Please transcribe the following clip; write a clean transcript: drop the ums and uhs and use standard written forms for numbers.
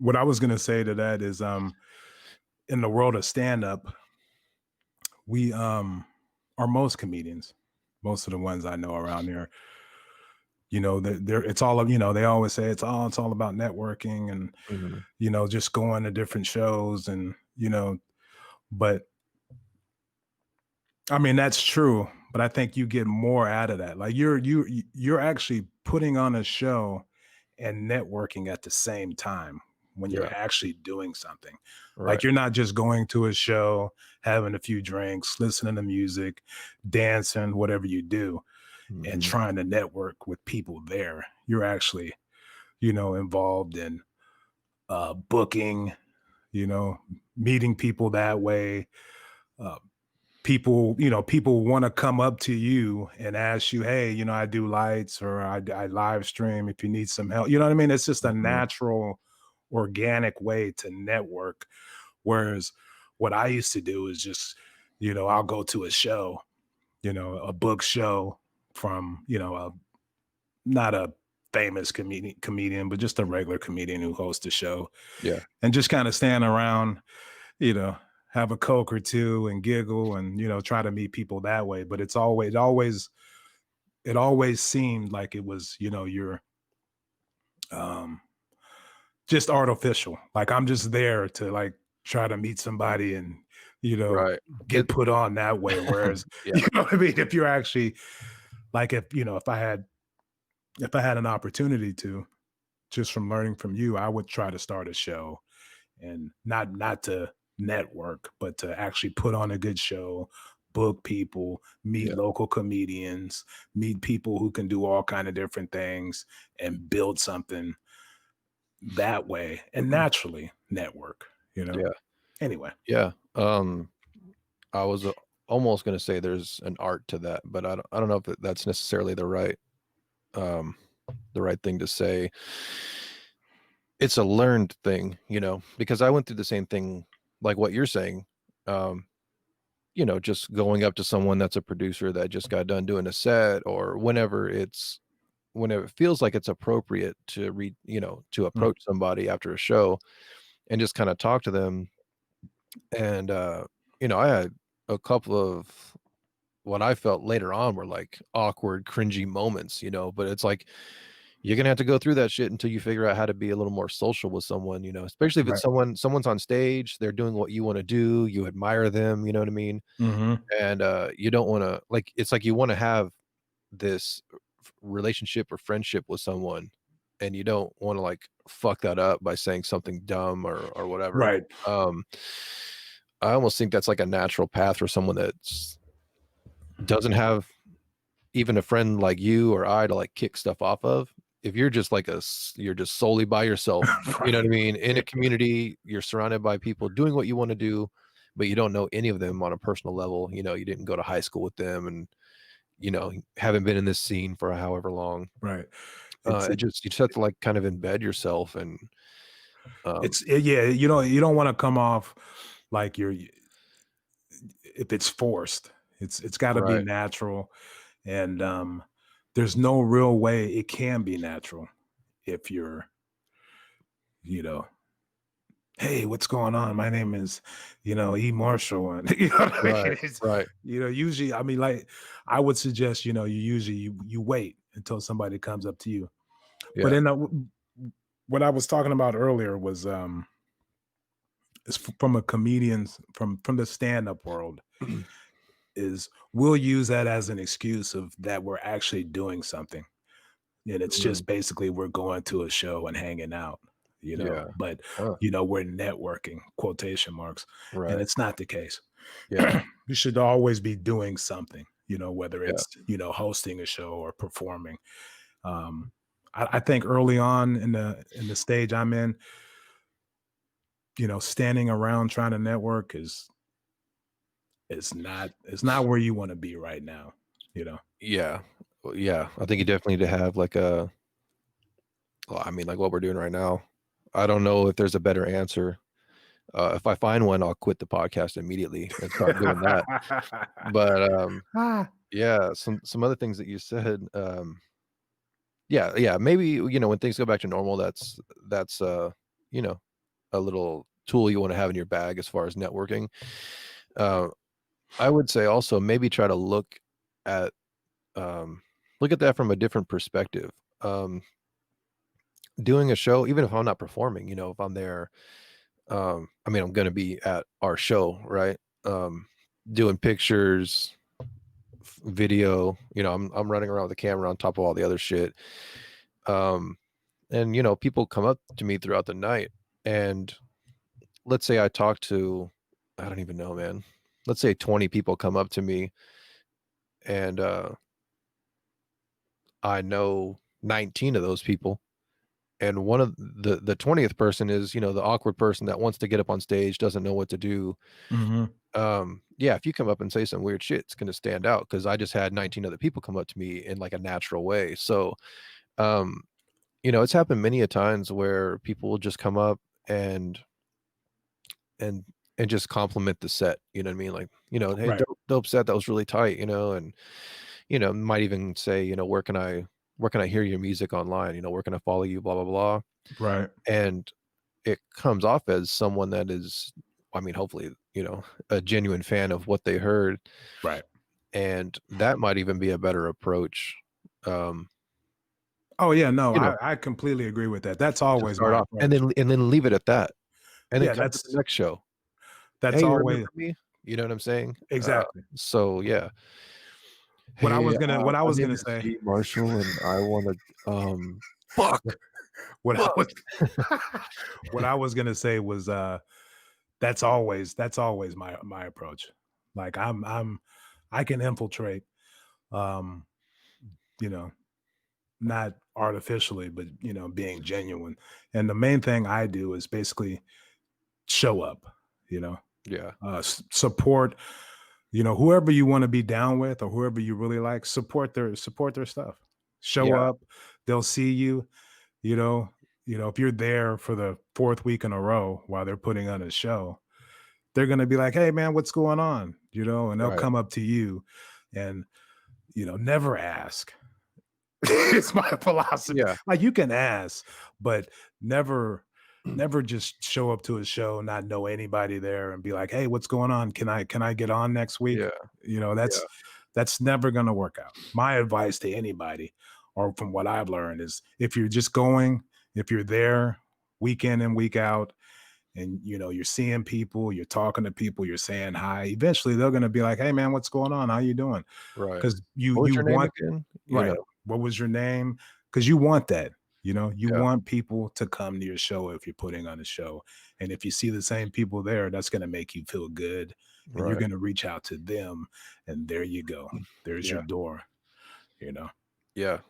what I was gonna say to that is, in the world of stand up, we are most comedians, most of the ones I know around here, they're it's all of they always say it's all about networking and Mhm. just going to different shows and but I mean that's true, but I think you get more out of that. Like you're actually putting on a show and networking at the same time when you're Yeah, actually doing something. Like right. you're not just going to a show, having a few drinks, listening to music, dancing, whatever you do, and Mhm. trying to network with people there. You're actually, involved in booking, you know, meeting people that way. Uh, people want to come up to you and ask you, hey, I do lights or I live stream if you need some help. You know what I mean? It's just a Mhm. natural, organic way to network. Whereas what I used to do is just, I'll go to a show, a book show from, not a famous comedian, but just a regular comedian who hosts a show Yeah. and just kind of stand around, you know, have a Coke or two and giggle and, try to meet people that way. But it always seemed like it was, you're um, just artificial. Like I'm just there to like try to meet somebody and, you know, Right. get It put on that way. Whereas, Yeah. what I mean? If you're actually like, if I had an opportunity to, just from learning from you, I would try to start a show and not to network, but to actually put on a good show, book people, meet Yeah. local comedians, meet people who can do all kind of different things and build something that way and naturally network. Yeah. Anyway, Yeah. I was, almost gonna say there's an art to that, but I don't know if that's necessarily um, the right thing to say. It's a learned thing, because I went through the same thing like what you're saying. Um, just going up to someone that's a producer that just got done doing a set or whenever it feels like it's appropriate to to mm, approach somebody after a show and just kinda talk to them. And, I had a couple of what I felt later on were, like, awkward, cringy moments, but it's like, you're gonna have to go through that shit until you figure out how to be a little more social with someone, especially if it's right. someone's on stage, they're doing what you wanna do, you admire them, you know what I mean? Hmm. And, you don't wanna like, it's like you wanna have this relationship or friendship with someone, and you don't wanna, like, fuck that up by saying something dumb or whatever. Right. Um, I almost think that's like a natural path for someone that's doesn't have even a friend like you or I to, like, kick stuff off of. If you're just like you're just solely by yourself, you know what I Right. mean? In Yeah. a community, you're surrounded by people doing what you wanna do, but you don't know any of them on a personal level, you didn't go to high school with them and, haven't been in this scene for however long. Right. It's It just you just have to, like, kind of embed yourself and, um yeah, you don't want to come off like you're if it's forced. It's got to be Right. natural, and there's no real way it can be natural if you're, you know, hey, what's going on? My name is, E. Marshall, and you know what I Right, mean. It's, right. usually, I mean, like, I would suggest, you wait until somebody comes up to you. But Yeah. then what I was talking about earlier was is from a comedian's from the stand up world is we'll use that as an excuse of that we're actually doing something. And it's Mhm. just basically we're going to a show and hanging out, Yeah. but Huh. we're networking, quotation marks. And Right. it's not the case. Yeah, You should always be doing something, whether yeah. it's, hosting a show or performing. Um, I think early on in the stage I'm in, standing around trying to network is not where you want to be right now. Yeah. Well, yeah, I think you definitely need to have, like, I mean, like what we're doing right now. I don't know if there's a better answer. If I find one, I'll quit the podcast immediately and start doing that. But, Ah, yeah, some other things that you said, yeah, yeah, maybe, when things go back to normal, that's, you know, a little tool you want to have in your bag as far as networking. Uh, I would say also maybe try to at um, look at that from a different perspective. Um, Doing a show, even if I'm not performing, if I'm there, I mean, I'm going to be at our show, right? Um, Doing pictures, video, I'm running around with the camera on top of all the other shit. Um, and people come up to me throughout the night, and let's say I talk to, I don't even know, man. Let's say 20 people come up to me, and I know 19 of those people, and one of the 20th person is, the awkward person that wants to get up on stage, doesn't know what to do. Mhm. Yeah, if you come up and say some weird shit, it's going to stand out because I just had 19 other people come up to me in like a natural way. So, um, it's happened many a times where people will just come up and and just compliment the set. You know what I mean? Like, hey, Right. dope set, that was really tight. And might even say, where can I hear your music online? Where can I follow you? Blah blah blah. Right. And it comes off as someone that is, I mean, hopefully, a genuine fan of what they heard, Right. and that might even be a better approach, um, Oh, yeah, no, you know, I completely agree with that. That's to always start my off, approach. and then leave it at that, and then Yeah, come to the next show. that's "Hey, you remember always me?" You know what I'm saying? exactly. So yeah. What "Hey, I my was name gonna is say Steve Marshall, and I wanna" fuck, what I fuck. was what I was gonna say was, that's always my approach. Like, I can infiltrate, um, you know, not artificially, but, being genuine, and the main thing I do is basically show up, you know, Yeah, support, whoever you wanna be down with or whoever you really like, support their stuff. Show yeah, up, they'll see you, you know if you're there for the 4th week in a row while they're putting on a show, they're gonna be like, "Hey, man, what's going on?" And they'll right. come up to you and, never ask. It's my philosophy. Yeah. Like, you can ask, but never never just show up to a show, not know anybody there and be like, "Hey, what's going on? Can I get on next week?" Yeah, yeah, That's never gonna work out. My advice to anybody, or from what I've learned, is if you're just going, if you're there week in and week out, and you're seeing people, you're talking to people, you're saying hi, eventually they're gonna be like, "Hey, man, what's going on? How you doing?" right. Because you What was you your name want again? right. What was your name? Because you want that. You Yeah, want people to come to your show if you're putting on a show. And if you see the same people there, that's going to make you feel good. And you're right. going to reach out to them. And there you go. There's your Yeah, door, you know? yeah.